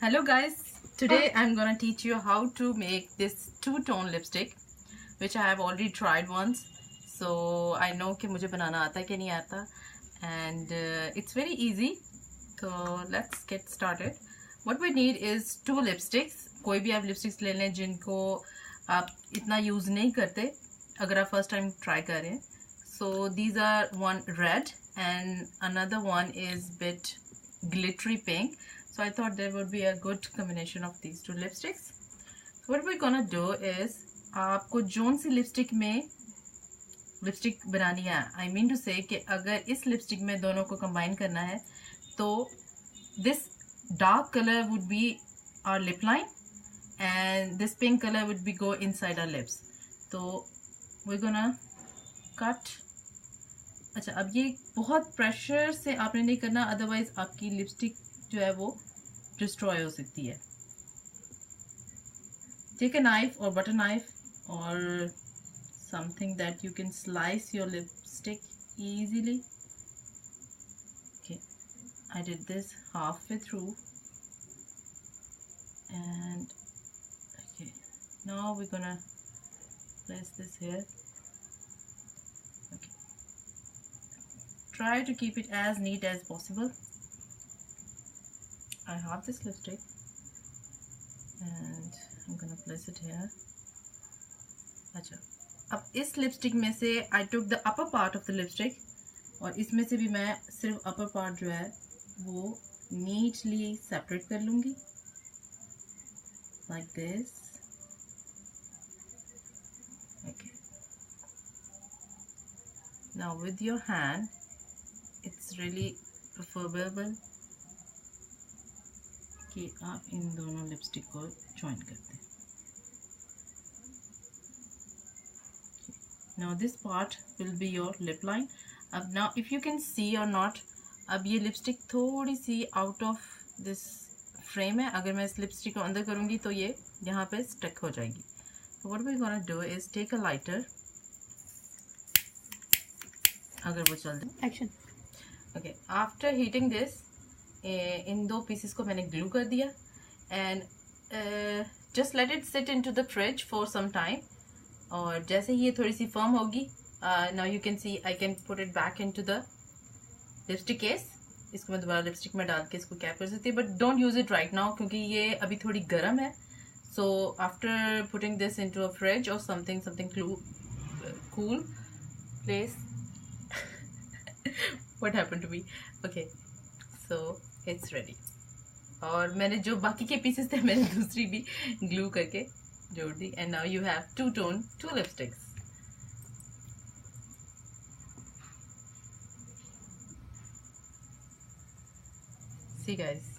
Hello guys, today I'm gonna teach you how to make this two-tone lipstick which I have already tried once, so I know कि मुझे बनाना आता है कि नहीं आता, and it's very easy. So let's get started. What we need is two lipsticks. कोई भी आप lipsticks ले लें जिनको आप इतना यूज नहीं करते अगर आप first time try कर रहे हैं. So these are one red and another one is bit glittery pink. So I thought there would be a good combination of these two lipsticks. So what we're gonna do is आपको zone सी lipstick में lipstick बनानी है, I mean to से कि अगर इस lipstick में दोनों को कंबाइन करना है तो this dark colour would be our lip line and this pink colour would be go inside our lips. तो we're gonna कट. अच्छा, अब ये बहुत प्रेशर से आपने नहीं करना, अदरवाइज आपकी लिपस्टिक जो है वो डिस्ट्रॉय हो सकती है. टेक अ नाइफ और बटर नाइफ और something that you can slice your lipstick easily. Okay, I did this halfway through and okay, now we're gonna place this here. Okay, try to keep it as neat as possible. I have this lipstick and I'm gonna place it here. अच्छा, अब इस lipstick में से I took the upper part of the lipstick और इसमें से भी मैं सिर्फ upper part जो है वो neatly separate कर लूँगी like this. Okay. Now with your hand, it's really preferable कि आप इन दोनों लिपस्टिक को ज्वाइन करते हैं. Now this part will be your lip line. अब now if you can see or not, अब ये लिपस्टिक थोड़ी सी आउट ऑफ दिस फ्रेम है. अगर मैं इस लिपस्टिक को अंदर करूँगी तो ये यहाँ पे स्टक हो जाएगी. So what we're gonna do is take a lighter. अगर वो चल दे. Action. Okay, after heating this, इन दो पीसेस को मैंने ग्लू कर दिया and just let it sit into the fridge for some time. और जैसे ही ये थोड़ी सी फर्म होगी, now you can see I can put it back into the lipstick case. इसको मैं दोबारा लिपस्टिक में डाल के इसको कैप कर सकती है, but don't use it right now क्योंकि ये अभी थोड़ी गर्म है. So after putting this into a fridge और something cool place. What happened to me? Okay, so it's ready. और मैंने जो बाकी के पीसेस थे मैंने दूसरी भी ग्लू करके जोड़ दी. And now you have two lipsticks. See guys.